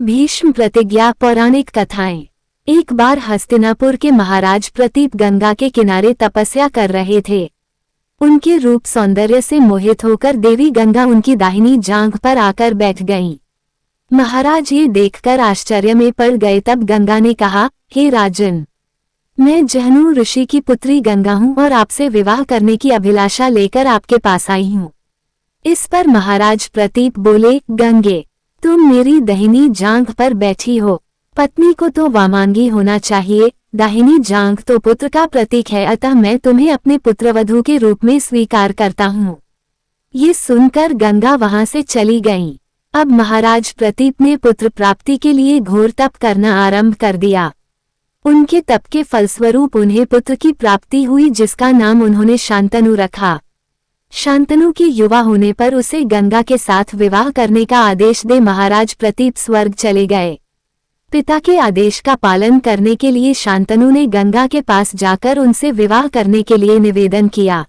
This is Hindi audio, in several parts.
भीष्म प्रतिज्ञा। पौराणिक कथाएं। एक बार हस्तिनापुर के महाराज प्रतीप गंगा के किनारे तपस्या कर रहे थे। उनके रूप सौंदर्य से मोहित होकर देवी गंगा उनकी दाहिनी जांघ पर आकर बैठ गईं। महाराज ये देखकर आश्चर्य में पड़ गए। तब गंगा ने कहा, हे राजन, मैं जहनु ऋषि की पुत्री गंगा हूँ और आपसे विवाह करने की अभिलाषा लेकर आपके पास आई हूँ। इस पर महाराज प्रतीप बोले, गंगे, तुम मेरी दाहिनी जांघ पर बैठी हो। पत्नी को तो वामांगी होना चाहिए, दाहिनी जांघ तो पुत्र का प्रतीक है, अतः मैं तुम्हें अपने पुत्रवधू के रूप में स्वीकार करता हूँ। ये सुनकर गंगा वहां से चली गईं। अब महाराज प्रतीप ने पुत्र प्राप्ति के लिए घोर तप करना आरंभ कर दिया। उनके तप के फलस्वरूप उन्हें पुत्र की प्राप्ति हुई, जिसका नाम उन्होंने शांतनु रखा। शांतनु के युवा होने पर उसे गंगा के साथ विवाह करने का आदेश दे महाराज प्रतीप स्वर्ग चले गए। पिता के आदेश का पालन करने के लिए शांतनु ने गंगा के पास जाकर उनसे विवाह करने के लिए निवेदन किया।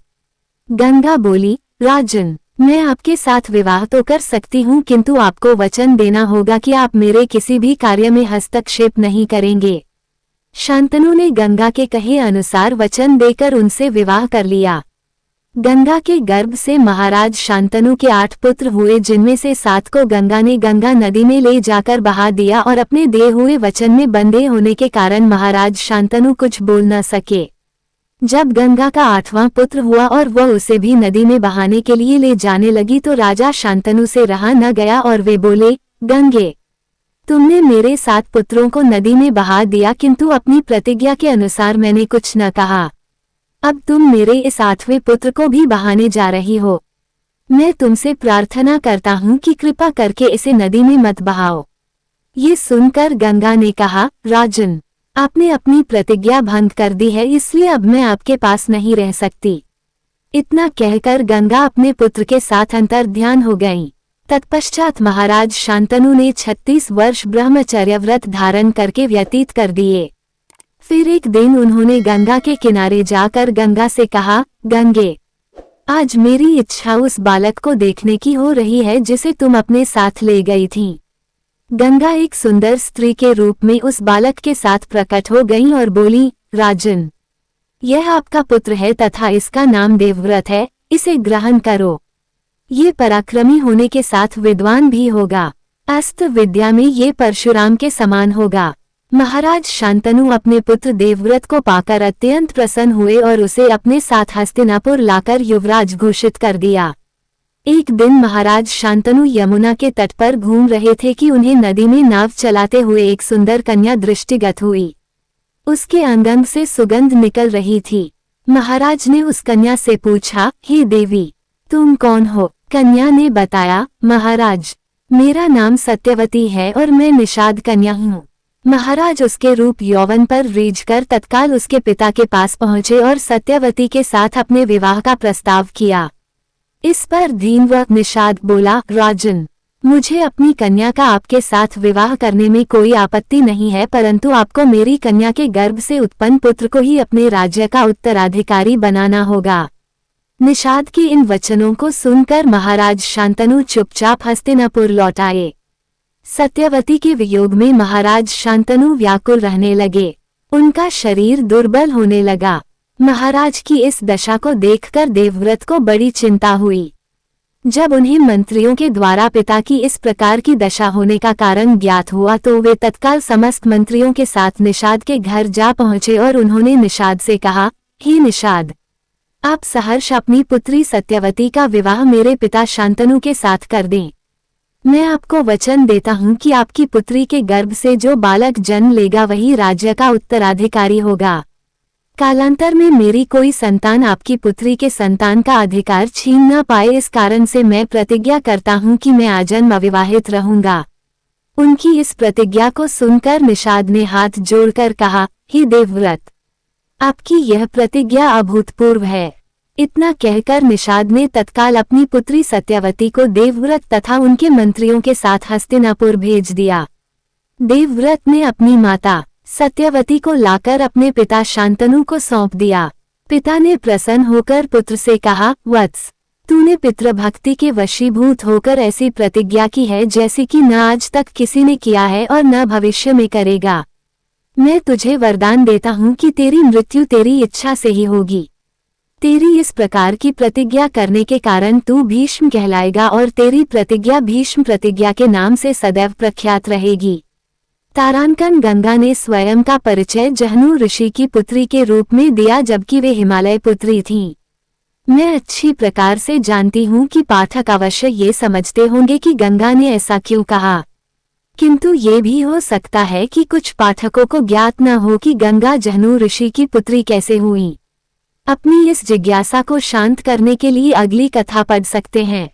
गंगा बोली, राजन, मैं आपके साथ विवाह तो कर सकती हूँ, किंतु आपको वचन देना होगा कि आप मेरे किसी भी कार्य में हस्तक्षेप नहीं करेंगे। शांतनु ने गंगा के कहे अनुसार वचन देकर उनसे विवाह कर लिया। गंगा के गर्भ से महाराज शांतनु के 8 पुत्र हुए, जिनमें से 7 को गंगा ने गंगा नदी में ले जाकर बहा दिया और अपने दिए हुए वचन में बंधे होने के कारण महाराज शांतनु कुछ बोल न सके। जब गंगा का 8वां पुत्र हुआ और वह उसे भी नदी में बहाने के लिए ले जाने लगी तो राजा शांतनु से रहा न गया और वे बोले, गंगे, तुमने मेरे 7 पुत्रों को नदी में बहा दिया, किंतु अपनी प्रतिज्ञा के अनुसार मैंने कुछ न कहा। अब तुम मेरे इस 8वें पुत्र को भी बहाने जा रही हो। मैं तुमसे प्रार्थना करता हूँ कि कृपा करके इसे नदी में मत बहाओ। ये सुनकर गंगा ने कहा, राजन, आपने अपनी प्रतिज्ञा भंग कर दी है, इसलिए अब मैं आपके पास नहीं रह सकती। इतना कहकर गंगा अपने पुत्र के साथ अंतर्ध्यान हो गईं। तत्पश्चात महाराज शांतनु ने 36 वर्ष ब्रह्मचर्य व्रत धारण करके व्यतीत कर दिए। फिर एक दिन उन्होंने गंगा के किनारे जाकर गंगा से कहा, गंगे, आज मेरी इच्छा उस बालक को देखने की हो रही है जिसे तुम अपने साथ ले गई थी। गंगा एक सुंदर स्त्री के रूप में उस बालक के साथ प्रकट हो गई और बोली, राजन, यह आपका पुत्र है तथा इसका नाम देवव्रत है, इसे ग्रहण करो। ये पराक्रमी होने के साथ विद्वान भी होगा। अस्त्र विद्या में ये परशुराम के समान होगा। महाराज शांतनु अपने पुत्र देवव्रत को पाकर अत्यंत प्रसन्न हुए और उसे अपने साथ हस्तिनापुर लाकर युवराज घोषित कर दिया। एक दिन महाराज शांतनु यमुना के तट पर घूम रहे थे कि उन्हें नदी में नाव चलाते हुए एक सुंदर कन्या दृष्टिगत हुई। उसके अंग से सुगंध निकल रही थी। महाराज ने उस कन्या से पूछा, हे देवी, तुम कौन हो? कन्या ने बताया, महाराज, मेरा नाम सत्यवती है और मैं निषाद कन्या हूँ। महाराज उसके रूप यौवन पर रीझकर तत्काल उसके पिता के पास पहुंचे और सत्यवती के साथ अपने विवाह का प्रस्ताव किया। इस पर धीन व निषाद बोला, राजन, मुझे अपनी कन्या का आपके साथ विवाह करने में कोई आपत्ति नहीं है, परंतु आपको मेरी कन्या के गर्भ से उत्पन्न पुत्र को ही अपने राज्य का उत्तराधिकारी बनाना होगा। निषाद के इन वचनों को सुनकर महाराज शांतनु चुपचाप हस्तिनापुर लौट आए। सत्यवती के वियोग में महाराज शांतनु व्याकुल रहने लगे। उनका शरीर दुर्बल होने लगा। महाराज की इस दशा को देखकर देवव्रत को बड़ी चिंता हुई। जब उन्हें मंत्रियों के द्वारा पिता की इस प्रकार की दशा होने का कारण ज्ञात हुआ तो वे तत्काल समस्त मंत्रियों के साथ निषाद के घर जा पहुंचे और उन्होंने निषाद से कहा, हे निषाद, आप सहर्ष अपनी पुत्री सत्यवती का विवाह मेरे पिता शांतनु के साथ कर दें। मैं आपको वचन देता हूँ कि आपकी पुत्री के गर्भ से जो बालक जन्म लेगा वही राज्य का उत्तराधिकारी होगा। कालांतर में मेरी कोई संतान आपकी पुत्री के संतान का अधिकार छीन न पाए, इस कारण से मैं प्रतिज्ञा करता हूँ कि मैं आजन्म अविवाहित रहूंगा। उनकी इस प्रतिज्ञा को सुनकर निषाद ने हाथ जोड़कर कहा, हे देवव्रत, आपकी यह प्रतिज्ञा अभूतपूर्व है। इतना कहकर निषाद ने तत्काल अपनी पुत्री सत्यवती को देवव्रत तथा उनके मंत्रियों के साथ हस्तिनापुर भेज दिया। देवव्रत ने अपनी माता सत्यवती को लाकर अपने पिता शांतनु को सौंप दिया। पिता ने प्रसन्न होकर पुत्र से कहा, वत्स, तूने पितृभक्ति के वशीभूत होकर ऐसी प्रतिज्ञा की है जैसी कि न आज तक किसी ने किया है और न भविष्य में करेगा। मैं तुझे वरदान देता हूँ कि तेरी मृत्यु तेरी इच्छा से ही होगी। तेरी इस प्रकार की प्रतिज्ञा करने के कारण तू भीष्म कहलाएगा और तेरी प्रतिज्ञा भीष्म प्रतिज्ञा के नाम से सदैव प्रख्यात रहेगी। तारांकन गंगा ने स्वयं का परिचय जहनु ऋषि की पुत्री के रूप में दिया जबकि वे हिमालय पुत्री थीं। मैं अच्छी प्रकार से जानती हूँ कि पाठक अवश्य ये समझते होंगे कि गंगा ने ऐसा क्यों कहा, किंतु ये भी हो सकता है कि कुछ पाठकों को ज्ञात न हो कि गंगा जहनु ऋषि की पुत्री कैसे हुई। अपनी इस जिज्ञासा को शांत करने के लिए अगली कथा पढ़ सकते हैं।